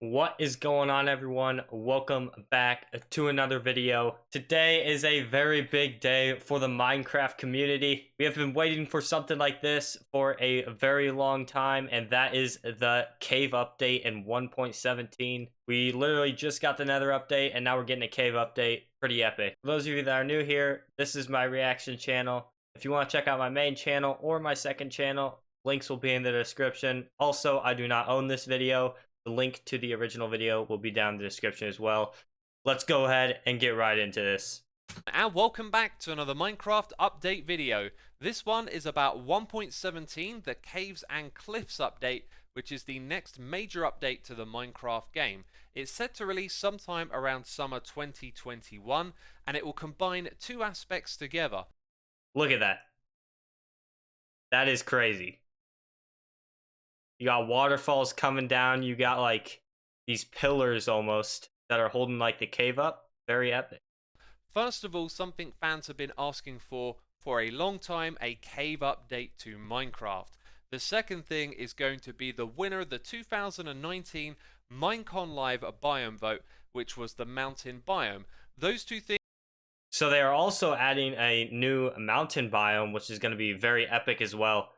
What is going on, everyone? Welcome back to another video. Today is a very big day for the Minecraft community. We have been waiting for something like this for a very long time, and that is the cave update in 1.17. We literally just got the Nether update, and now we're getting a cave update. Pretty epic. For those of you that are new here, this is my reaction channel. If you want to check out my main channel or my second channel, links will be in the description. Also, I do not own this video. The link to the original video will be down in the description as well. Let's go ahead and get right into this. And welcome back to another Minecraft update video. This one is about 1.17, the Caves and Cliffs update, which is the next major update to the Minecraft game. It's set to release sometime around summer 2021, and it will combine two aspects together. Look at that. That is crazy. You got waterfalls coming down. You got like these pillars almost that are holding like the cave up. Very epic. First of all, something fans have been asking for a long time, a cave update to Minecraft. The second thing is going to be the winner of the 2019 Minecon Live biome vote, which was the mountain biome. Those two things. So they are also adding a new mountain biome, which is going to be very epic as well.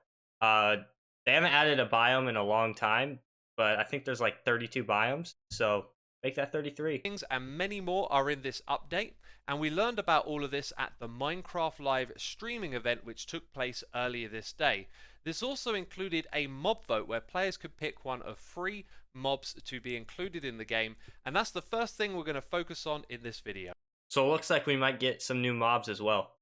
They haven't added a biome in a long time, but I think there's like 32 biomes, so make that 33. Things and many more are in this update, and we learned about all of this at the Minecraft Live streaming event which took place earlier this day. This also included a mob vote where players could pick one of 3 mobs to be included in the game, and that's the first thing we're going to focus on in this video. So it looks like we might get some new mobs as well.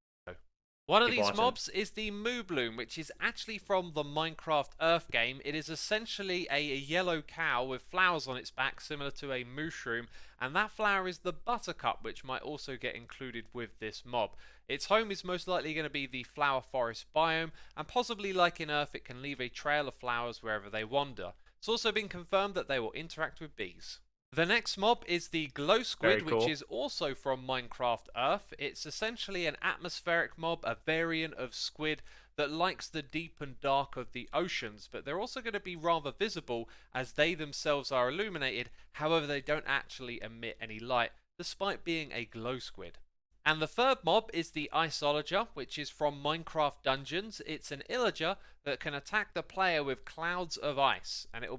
One of these mobs is the Moo Bloom, which is actually from the Minecraft Earth game. It is essentially a yellow cow with flowers on its back, similar to a mushroom, and that flower is the Buttercup, which might also get included with this mob. Its home is most likely going to be the Flower Forest biome, and possibly like in Earth, it can leave a trail of flowers wherever they wander. It's also been confirmed that they will interact with bees. The next mob is the Glow Squid, which is also from Minecraft Earth. It's essentially an atmospheric mob, a variant of squid that likes the deep and dark of the oceans, but they're also going to be rather visible as they themselves are illuminated. However, they don't actually emit any light, despite being a glow squid. And the third mob is the Iceologer, which is from Minecraft Dungeons. It's an illager that can attack the player with clouds of ice, and it will...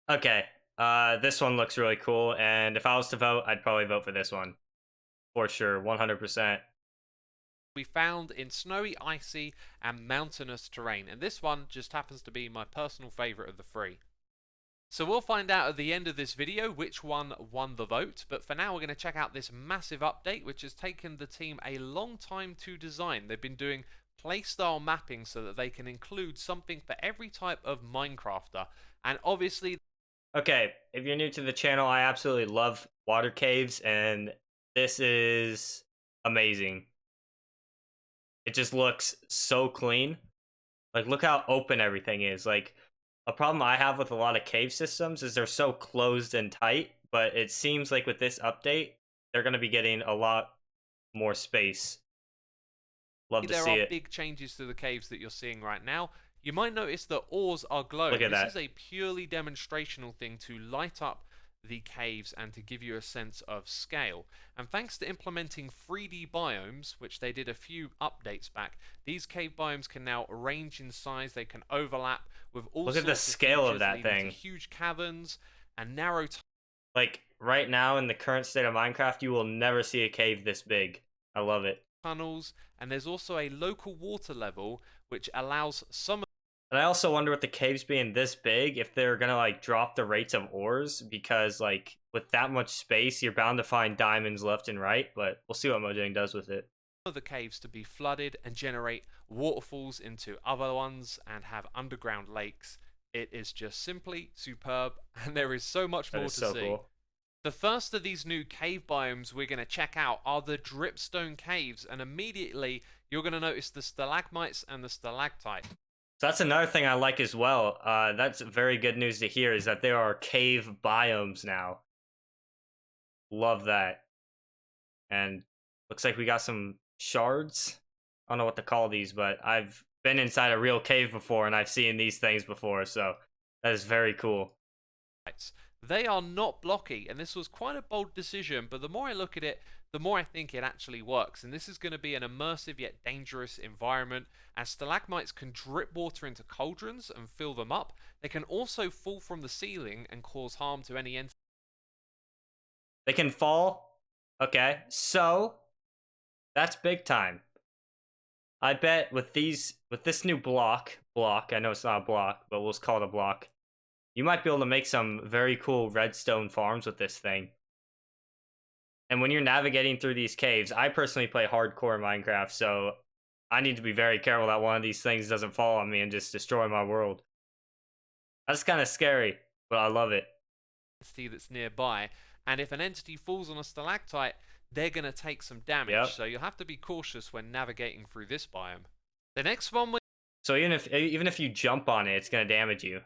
Okay. This one looks really cool, and if I was to vote, I'd probably vote for this one. For sure, 100%. We found in snowy, icy, and mountainous terrain, and this one just happens to be my personal favourite of the 3. So we'll find out at the end of this video which one won the vote, but for now we're going to check out this massive update which has taken the team a long time to design. They've been doing playstyle mapping so that they can include something for every type of Minecrafter, and obviously... Okay, if you're new to the channel, I absolutely love water caves, and this is amazing. It just looks so clean. Like, look how open everything is. Like, a problem I have with a lot of cave systems is they're so closed and tight, but it seems like with this update, they're going to be getting a lot more space. Love to see it. There are big changes to the caves that you're seeing right now. You might notice that ores are glowing. Look at this that. is a purely demonstrational thing to light up the caves and to give you a sense of scale. And thanks to implementing 3D biomes, which they did a few updates back, these cave biomes can now range in size. They can overlap with all sorts of Look at the scale of that thing. Huge caverns and narrow... Like, right now in the current state of Minecraft, you will never see a cave this big. I love it. Tunnels, and there's also a local water level which allows some... And I also wonder with the caves being this big, if they're gonna like drop the rates of ores, because like with that much space, you're bound to find diamonds left and right, but we'll see what Mojang does with it. The caves to be flooded and generate waterfalls into other ones and have underground lakes. It is just simply superb, and there is so much more to see. Cool. The first of these new cave biomes we're going to check out are the dripstone caves, and immediately you're going to notice the stalagmites and the stalactites. So that's another thing I like as well. That's very good news to hear, is that there are cave biomes now. Love that. And looks like we got some shards. I don't know what to call these, but I've been inside a real cave before, and I've seen these things before, so that is very cool. they are not blocky, and this was quite a bold decision, but the more I look at it, the more I think it actually works. And this is going to be an immersive yet dangerous environment, as stalagmites can drip water into cauldrons and fill them up. They can also fall from the ceiling and cause harm to any entity. They can fall? Okay, so that's big time. I bet with this new block, I know it's not a block, but we'll just call it a block, you might be able to make some very cool redstone farms with this thing. And when you're navigating through these caves, I personally play hardcore Minecraft, so I need to be very careful that one of these things doesn't fall on me and just destroy my world. That's kind of scary, but I love it. That's nearby, and if an entity falls on a stalactite, they're going to take some damage. Yep. So you'll have to be cautious when navigating through this biome. The next one so even if you jump on it, it's going to damage you.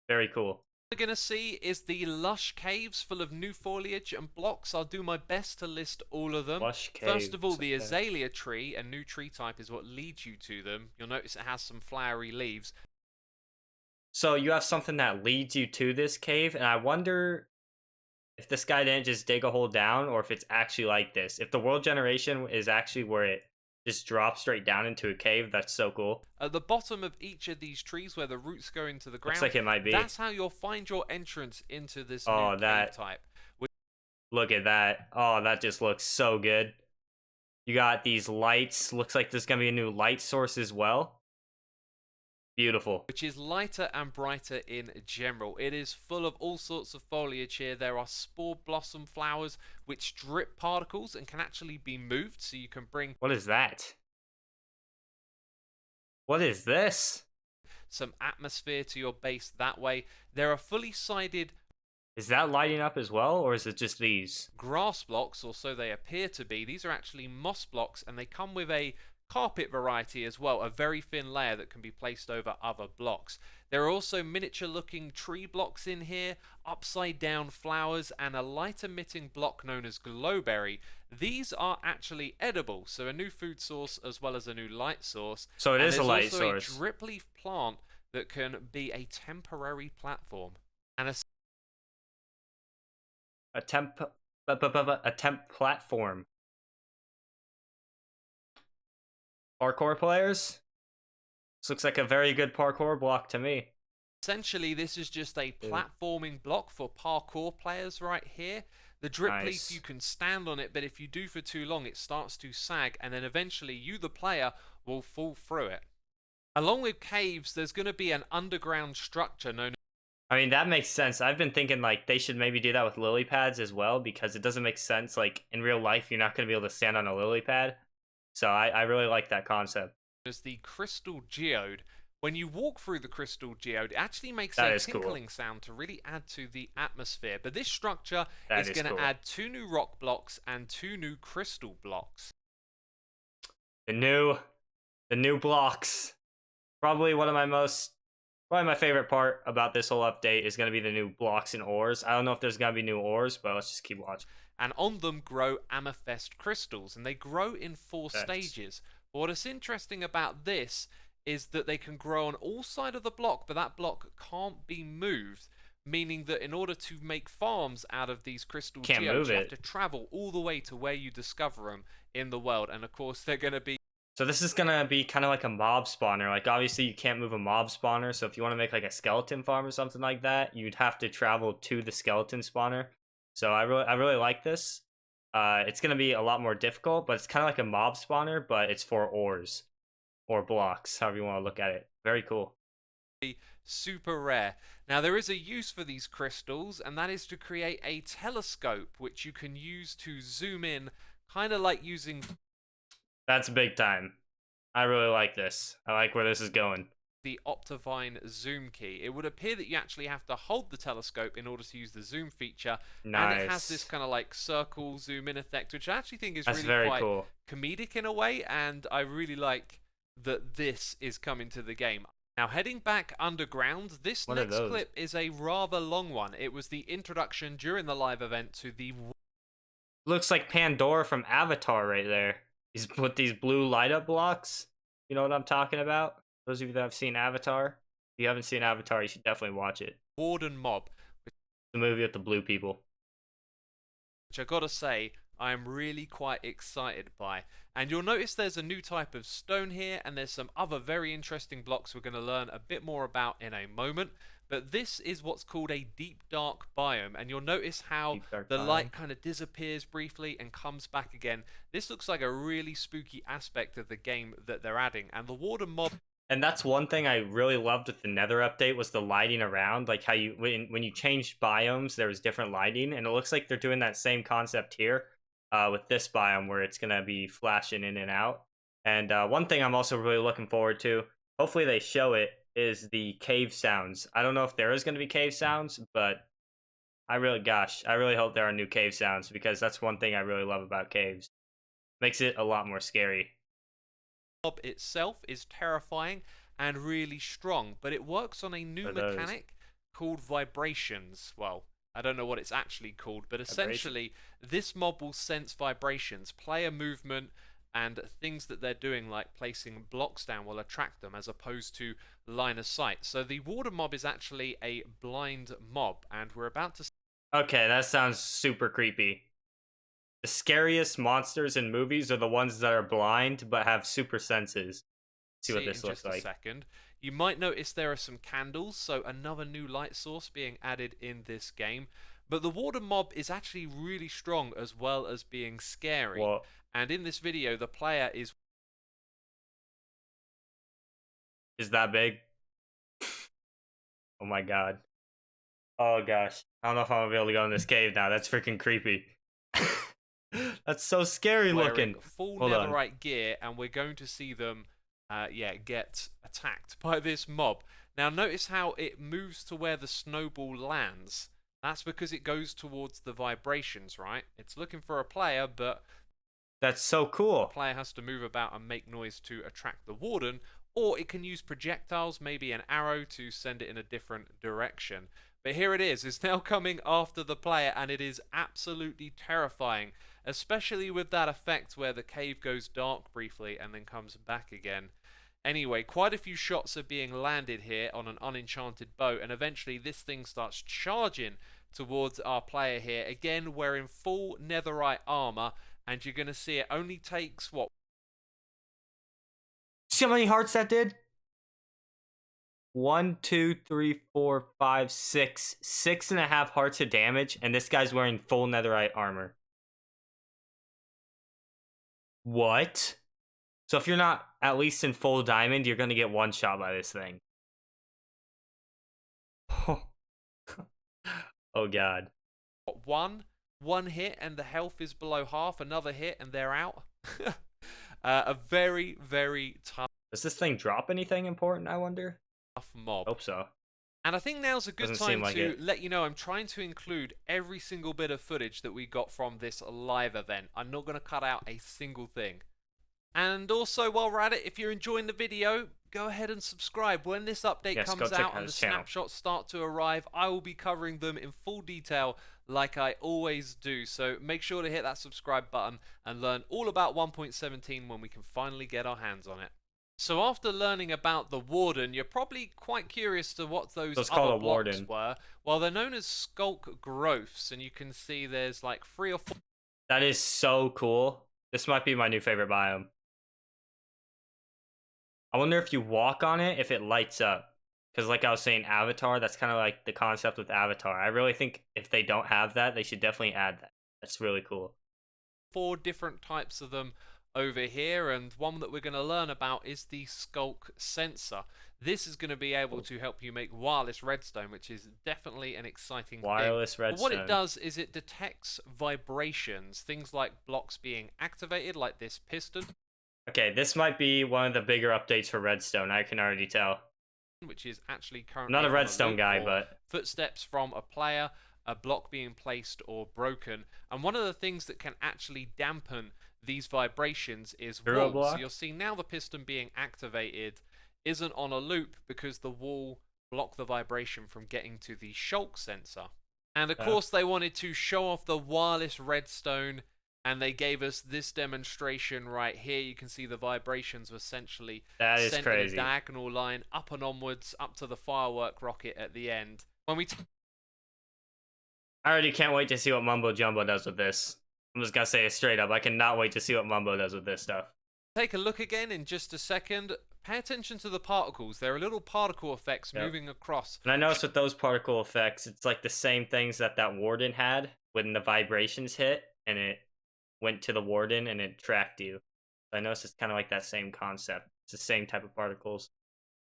Very cool. We're going to see is the lush caves full of new foliage and blocks. I'll do my best to list all of them. Lush caves. First of all, the azalea tree, a new tree type, is what leads you to them. You'll notice it has some flowery leaves. So you have something that leads you to this cave, and I wonder if this guy didn't just dig a hole down, or if it's actually like this. If the world generation is actually where it just drops straight down into a cave, that's so cool. At the bottom of each of these trees, where the roots go into the ground, looks like it might be. That's how you'll find your entrance into this new cave type. Look at that. Oh, that just looks so good. You got these lights. Looks like there's going to be a new light source as well. Beautiful. Which is lighter and brighter in general. It is full of all sorts of foliage here. There are spore blossom flowers which drip particles and can actually be moved, so you can bring... What is that? What is this? Some atmosphere to your base that way. There are fully sided... Is that lighting up as well, or is it just these? Grass blocks, or so they appear to be. These are actually moss blocks, and they come with a carpet variety as well, a very thin layer that can be placed over other blocks. There are also miniature looking tree blocks in here, upside down flowers, and a light emitting block known as glowberry. These are actually edible, so a new food source as well as a new light source. So it is a light source. There's also a drip leaf plant that can be a temporary platform. And a temp platform. Parkour players? This looks like a very good parkour block to me. Essentially, this is just a platforming block for parkour players right here. The drip leaf, you can stand on it, but if you do for too long, it starts to sag, and then eventually you, the player, will fall through it. Along with caves, there's going to be an underground structure known as... I mean, that makes sense. I've been thinking, like, they should maybe do that with lily pads as well, because it doesn't make sense. Like, in real life, you're not going to be able to stand on a lily pad. So I really like that concept. As the crystal geode. When you walk through the crystal geode, it actually makes a tinkling sound to really add to the atmosphere. But this structure is going to add 2 new rock blocks and 2 new crystal blocks. The new blocks. Probably my favorite part about this whole update is going to be the new blocks and ores. I don't know if there's going to be new ores, but let's just keep watching. And on them grow amethyst crystals, and they grow in 4 stages. But what is interesting about this is that they can grow on all sides of the block, but that block can't be moved, meaning that in order to make farms out of these crystal geodes, you have to travel all the way to where you discover them in the world. And of course, they're going to be... So this is going to be kind of like a mob spawner. Like, obviously, you can't move a mob spawner, so if you want to make like a skeleton farm or something like that, you'd have to travel to the skeleton spawner. So I really like this. It's going to be a lot more difficult, but it's kind of like a mob spawner, but it's for ores or blocks, however you want to look at it. Very cool. Super rare. Now, there is a use for these crystals, and that is to create a telescope, which you can use to zoom in, kind of like using... That's big time. I really like this. I like where this is going. The Optivine zoom key. It would appear that you actually have to hold the telescope in order to use the zoom feature. Nice. And it has this kind of like circle zoom in effect, which I actually think is really quite cool. Comedic in a way, and I really like that this is coming to the game. Now, heading back underground, this next clip is a rather long one. It was the introduction during the live event to the... Looks like Pandora from Avatar right there. He's put these blue light up blocks. You know what I'm talking about? Those of you that have seen Avatar. If you haven't seen Avatar, you should definitely watch it. Warden mob. The movie with the blue people. Which I gotta say, I'm really quite excited by. And you'll notice there's a new type of stone here, and there's some other very interesting blocks we're going to learn a bit more about in a moment. But this is what's called a deep dark biome, and you'll notice how Deep dark the biome. light kind of disappears briefly and comes back again. This looks like a really spooky aspect of the game that they're adding, and the water mob. And that's one thing I really loved with the Nether update was the lighting around, like how you when you changed biomes, there was different lighting, and it looks like they're doing that same concept here with this biome where it's gonna be flashing in and out. And one thing I'm also really looking forward to, hopefully they show it, is the cave sounds. I don't know if there is gonna be cave sounds, but I really hope there are new cave sounds because that's one thing I really love about caves. Makes it a lot more scary. Mob itself is terrifying and really strong, but it works on a new mechanic called vibrations. Well, I don't know what it's actually called, but essentially this mob will sense vibrations, player movement, and things that they're doing like placing blocks down will attract them as opposed to line of sight. So the water mob is actually a blind mob, and we're about to... Okay, that sounds super creepy. The scariest monsters in movies are the ones that are blind but have super senses. See what this looks like. Second. You might notice there are some candles, so another new light source being added in this game. But the water mob is actually really strong as well as being scary. Whoa. And in this video, the player is that big? Oh my god. Oh gosh. I don't know if I'm gonna be able to go in this cave now. That's freaking creepy. That's so scary looking. Full netherite gear, and we're going to see them get attacked by this mob. Now notice how it moves to where the snowball lands. That's because it goes towards the vibrations, right? It's looking for a player, but that's so cool. The player has to move about and make noise to attract the warden, or it can use projectiles, maybe an arrow, to send it in a different direction. But here it is. It's now coming after the player, and it is absolutely terrifying, especially with that effect where the cave goes dark briefly and then comes back again. Anyway, quite a few shots are being landed here on an unenchanted boat, and eventually this thing starts charging towards our player here, again wearing full netherite armor, and you're going to see it only takes, what? See how many hearts that did? 1, 2, 3, 4, 5, 6. 6.5 hearts of damage, and this guy's wearing full netherite armor. What? So if you're not at least in full diamond, you're gonna get one shot by this thing. Oh god. One hit and the health is below half, another hit and they're out. A very, very tough. Does this thing drop anything important, I wonder? Mob. Hope so. And I think now's a good time to let you know I'm trying to include every single bit of footage that we got from this live event. I'm not going to cut out a single thing. And also, while we're at it, if you're enjoying the video, go ahead and subscribe. When this update comes out and the snapshots start to arrive, I will be covering them in full detail like I always do. So make sure to hit that subscribe button and learn all about 1.17 when we can finally get our hands on it. So after learning about the Warden, you're probably quite curious to what those other blocks were. Well, they're known as Skulk Growths, and you can see there's like 3 or 4. That is so cool. This might be my new favorite biome. I wonder if you walk on it, if it lights up. Because like I was saying, Avatar, that's kind of like the concept with Avatar. I really think if they don't have that, they should definitely add that. That's really cool. 4 different types of them over here, and one that we're going to learn about is the Skulk Sensor. This is going to be able to help you make wireless redstone, which is definitely an exciting thing. Wireless redstone. But what it does is it detects vibrations, things like blocks being activated, like this piston. Okay, this might be one of the bigger updates for redstone, I can already tell. Which is actually currently not a redstone guy, but footsteps from a player, a block being placed or broken. And one of the things that can actually dampen these vibrations is walls. So you'll see now the piston being activated isn't on a loop because the wall blocked the vibration from getting to the shulk sensor. And of course they wanted to show off the wireless redstone, and they gave us this demonstration right here. You can see the vibrations were essentially sent in a diagonal line up and onwards up to the firework rocket at the end. When we I already can't wait to see what Mumbo Jumbo does with this. I'm just gonna say it straight up. I cannot wait to see what Mumbo does with this stuff. Take a look again in just a second. Pay attention to the particles. There are little particle effects moving across. And I noticed with those particle effects, it's like the same things that warden had when the vibrations hit and it went to the warden and it tracked you. I noticed it's kind of like that same concept. It's the same type of particles.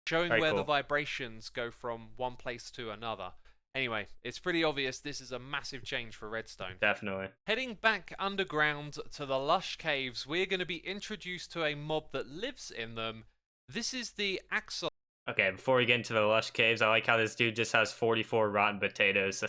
Showing where the vibrations go from one place to another. Anyway, it's pretty obvious this is a massive change for Redstone. Definitely. Heading back underground to the Lush Caves, we're going to be introduced to a mob that lives in them. This is the Axolot. Okay, before we get into the Lush Caves, I like how this dude just has 44 rotten potatoes.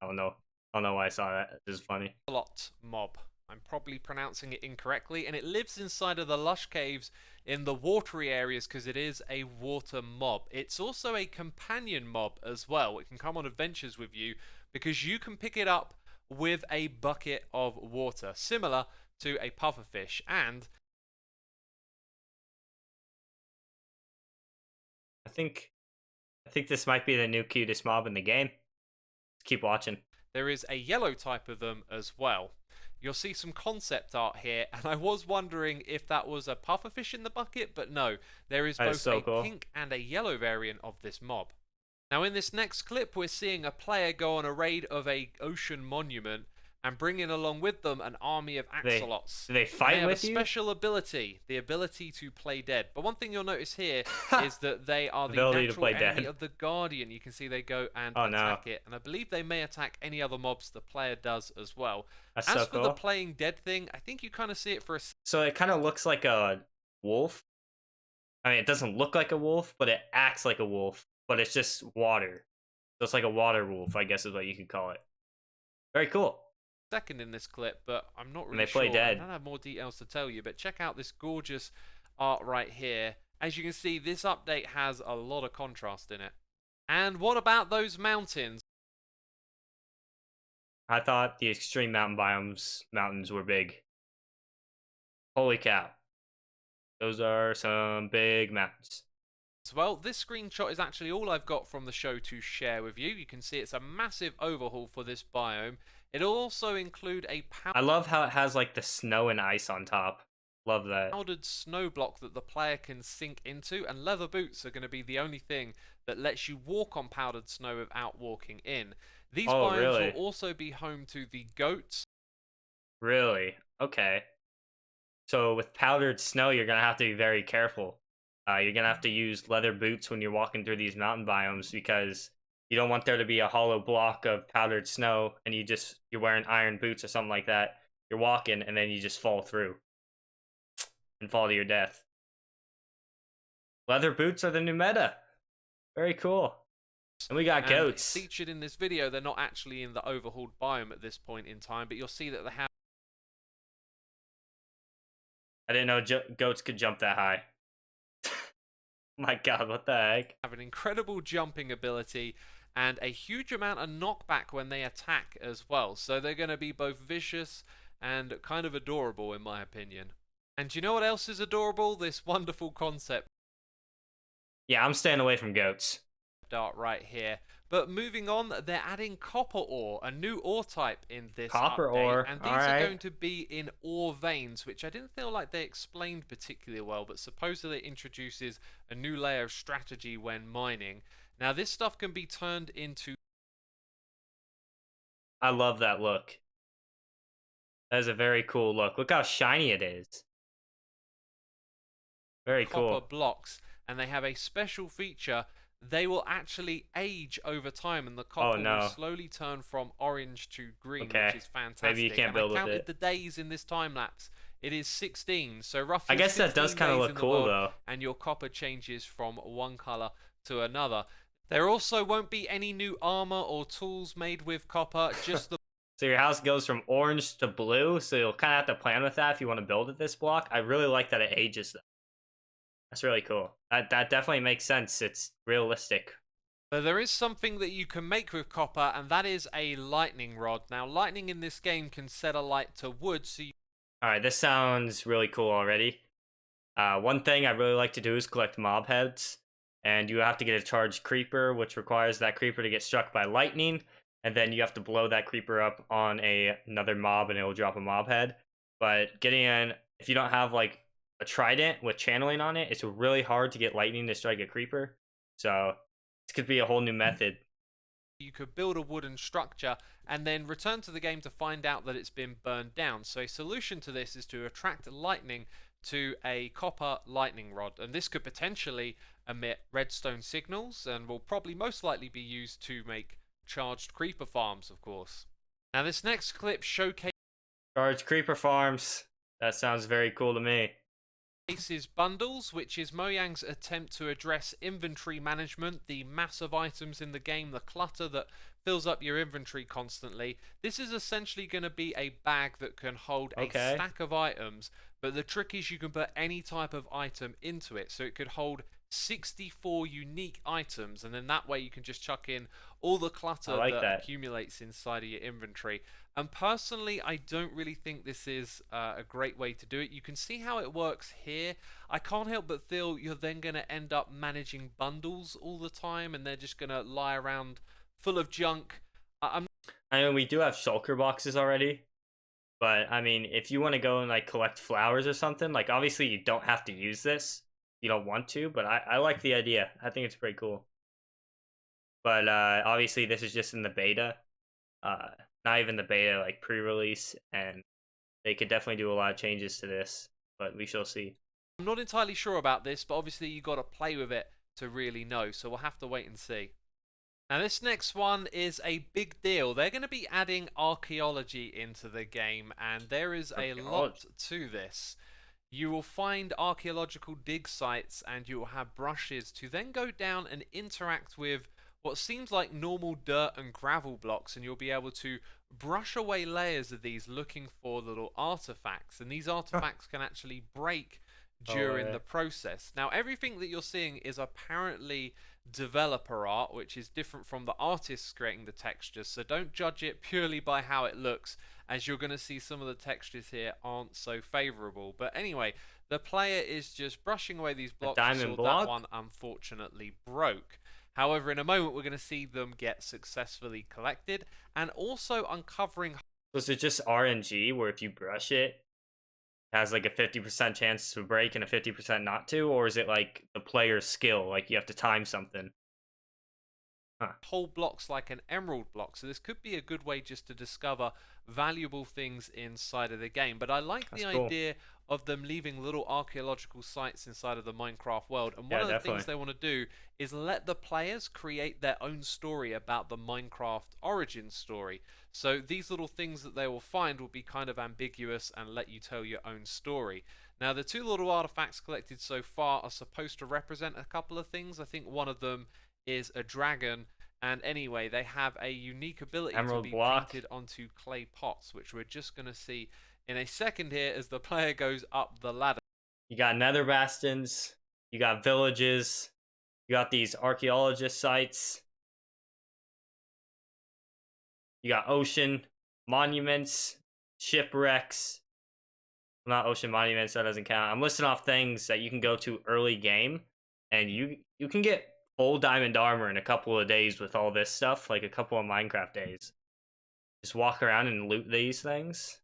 I don't know why I saw that. It's just funny. Mob. I'm probably pronouncing it incorrectly, and it lives inside of the Lush Caves in the watery areas because it is a water mob. It's also a companion mob as well. It can come on adventures with you because you can pick it up with a bucket of water, similar to a pufferfish. And I think this might be the new cutest mob in the game. Let's keep watching. There is a yellow type of them as well. You'll see some concept art here, and I was wondering if that was a pufferfish in the bucket, but no, there is both a pink and a yellow variant of this mob. Now in this next clip, we're seeing a player go on a raid of a ocean monument and bringing along with them an army of axolots. Do they fight with you? They have a special ability, the ability to play dead. But one thing you'll notice here is that they are the natural enemy of the Guardian. You can see they go and attack it. And I believe they may attack any other mobs the player does as well. That's as so for the playing dead thing, I think you kind of see it for a... So it kind of looks like a wolf. I mean, it doesn't look like a wolf, but it acts like a wolf. But it's just water. So it's like a water wolf, I guess is what you could call it. Very cool. Second in this clip, but I'm not really sure. I don't have more details to tell you, but check out this gorgeous art right here. As you can see, this update has a lot of contrast in it. And what about those mountains? I thought the extreme mountains were big. Holy cow. Those are some big mountains. Well, this screenshot is actually all I've got from the show to share with you. You can see it's a massive overhaul for this biome. It'll also include a I love how it has like the snow and ice on top. Love that. Powdered snow block that the player can sink into, and leather boots are going to be the only thing that lets you walk on powdered snow without walking in. These biomes will also be home to the goats. Really? Okay. So with powdered snow, you're going to have to be very careful. You're going to have to use leather boots when you're walking through these mountain biomes because you don't want there to be a hollow block of powdered snow and you're wearing iron boots or something like that. You're walking and then you just fall through and fall to your death. Leather boots are the new meta. Very cool. And we got goats. Featured in this video, they're not actually in the overhauled biome at this point in time, but you'll see that they have... I didn't know goats could jump that high. My god, what the heck? Have an incredible jumping ability and a huge amount of knockback when they attack as well. So they're going to be both vicious and kind of adorable in my opinion. And you know what else is adorable? This wonderful concept. Yeah, I'm staying away from goats. Art right here. But moving on, they're adding copper ore, a new ore type in this copper update. Ore. And these are going to be in ore veins, which I didn't feel like they explained particularly well, but supposedly it introduces a new layer of strategy when mining. Now this stuff can be turned into... I love that look. That is a very cool look. Look how shiny it is. Very cool. Copper blocks, and they have a special feature. They will actually age over time, and the copper will slowly turn from orange to green, which is fantastic. Maybe you can't build with it. I counted the days in this time lapse. It is 16, so roughly. I guess that does kind of look cool, though. And your copper changes from one color to another. There also won't be any new armor or tools made with copper, just the... So your house goes from orange to blue, so you'll kind of have to plan with that if you want to build at this block. I really like that it ages, though. That's really cool. That definitely makes sense. It's realistic. But there is something that you can make with copper, and that is a lightning rod. Now, lightning in this game can set a light to wood, so you... Alright, this sounds really cool already. One thing I really like to do is collect mob heads. And you have to get a charged creeper, which requires that creeper to get struck by lightning. and then you have to blow that creeper up on another mob, and it will drop a mob head. But getting in, if you don't have like a trident with channeling on it, it's really hard to get lightning to strike a creeper. So this could be a whole new method. You could build a wooden structure and then return to the game to find out that it's been burned down. So a solution to this is to attract lightning to a copper lightning rod, and this could potentially emit redstone signals and will probably most likely be used to make charged creeper farms, of course. Now this next clip showcases Charge creeper farms. That sounds very cool to me. Bundles, which is Mojang's attempt to address inventory management, the massive items in the game, the clutter that fills up your inventory constantly. This is essentially going to be a bag that can hold a stack of items, but the trick is you can put any type of item into it. So it could hold 64 unique items, and then that way you can just chuck in all the clutter that accumulates inside of your inventory. And personally, I don't really think this is a great way to do it. You can see how it works here. I can't help but feel you're then going to end up managing bundles all the time, and they're just going to lie around full of junk. I mean, we do have shulker boxes already, but I mean, if you want to go and like collect flowers or something, like obviously you don't have to use this. You don't want to, but I like the idea. I think it's pretty cool. But obviously this is just in the beta. Not even the beta, like pre-release, and they could definitely do a lot of changes to this, but we shall see. I'm not entirely sure about this, but obviously you got to play with it to really know, so we'll have to wait and see. Now this next one is a big deal. They're going to be adding archaeology into the game, and there is a lot to this. You will find archaeological dig sites, and you will have brushes to then go down and interact with what seems like normal dirt and gravel blocks, and you'll be able to brush away layers of these looking for little artifacts, and these artifacts can actually break during the process. Now everything that you're seeing is apparently developer art, which is different from the artists creating the textures, so don't judge it purely by how it looks, as you're going to see some of the textures here aren't so favorable. But anyway, the player is just brushing away these blocks. Diamond block? That one unfortunately broke. However, in a moment, we're going to see them get successfully collected, and also uncovering. So is it just RNG, where if you brush it, it has like a 50% chance to break and a 50% not to? Or is it like the player's skill, like you have to time something? Whole blocks like an emerald block, so this could be a good way just to discover valuable things inside of the game. But I like the idea of them leaving little archaeological sites inside of the Minecraft world, and one of the things they want to do is let the players create their own story about the Minecraft origin story. So these little things that they will find will be kind of ambiguous and let you tell your own story. Now the two little artifacts collected so far are supposed to represent a couple of things. I think one of them is a dragon, and anyway, they have a unique ability to be painted onto clay pots, which we're just going to see in a second here as the player goes up the ladder. You got nether bastions, you got villages, you got these archaeologist sites, you got ocean monuments, shipwrecks. Not ocean monuments, that doesn't count. I'm listing off things that you can go to early game, and you can get full diamond armor in a couple of days with all this stuff, like a couple of Minecraft days. Just walk around and loot these things.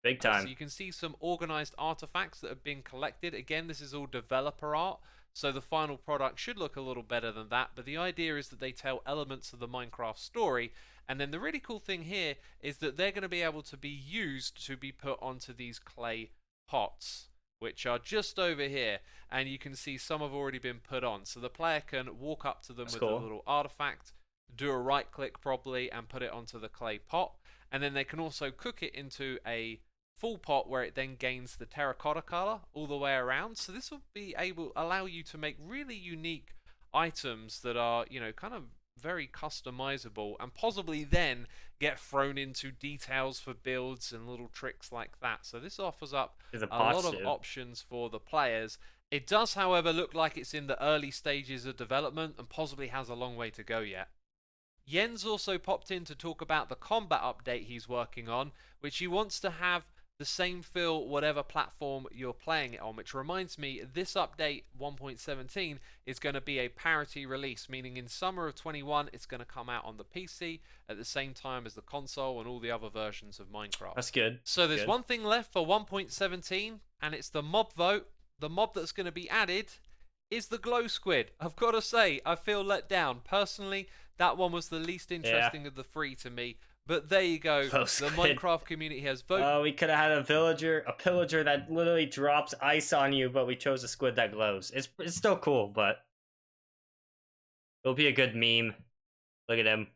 Big time. So you can see some organized artifacts that have been collected. Again, this is all developer art, so the final product should look a little better than that, but the idea is that they tell elements of the Minecraft story, and then the really cool thing here is that they're going to be able to be used to be put onto these clay pots, which are just over here, and you can see some have already been put on. So the player can walk up to them with a little artifact, do a right click probably, and put it onto the clay pot, and then they can also cook it into a full pot where it then gains the terracotta color all the way around. So this will be allow you to make really unique items that are, you know, kind of very customizable, and possibly then get thrown into details for builds and little tricks like that. So this offers up a lot of options for the players. It does, however, look like it's in the early stages of development and possibly has a long way to go yet. Jens also popped in to talk about the combat update he's working on, which he wants to have the same feel whatever platform you're playing it on, which reminds me, this update 1.17 is going to be a parity release, meaning in summer of 21 it's going to come out on the PC at the same time as the console and all the other versions of Minecraft. That's good. So there's good. one thing left for 1.17, and it's the mob vote. The mob that's going to be added is the glow squid. I've got to say, I feel let down. Personally, that one was the least interesting of the three to me. But there you go. The Minecraft community has voted. Oh, we could have had a pillager that literally drops ice on you, but we chose a squid that glows. It's still cool, but it'll be a good meme. Look at him.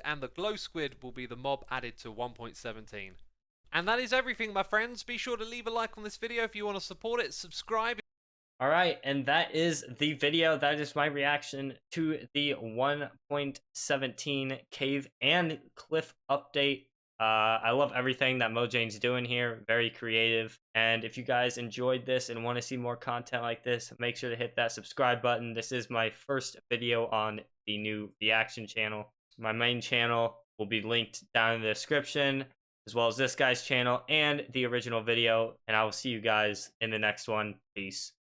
And the glow squid will be the mob added to 1.17. And that is everything, my friends. Be sure to leave a like on this video if you want to support it. Subscribe. Alright, and that is the video. That is my reaction to the 1.17 cave and cliff update. I love everything that Mojane's doing here. Very creative. And if you guys enjoyed this and want to see more content like this, make sure to hit that subscribe button. This is my first video on the new reaction channel. My main channel will be linked down in the description, as well as this guy's channel and the original video. And I will see you guys in the next one. Peace.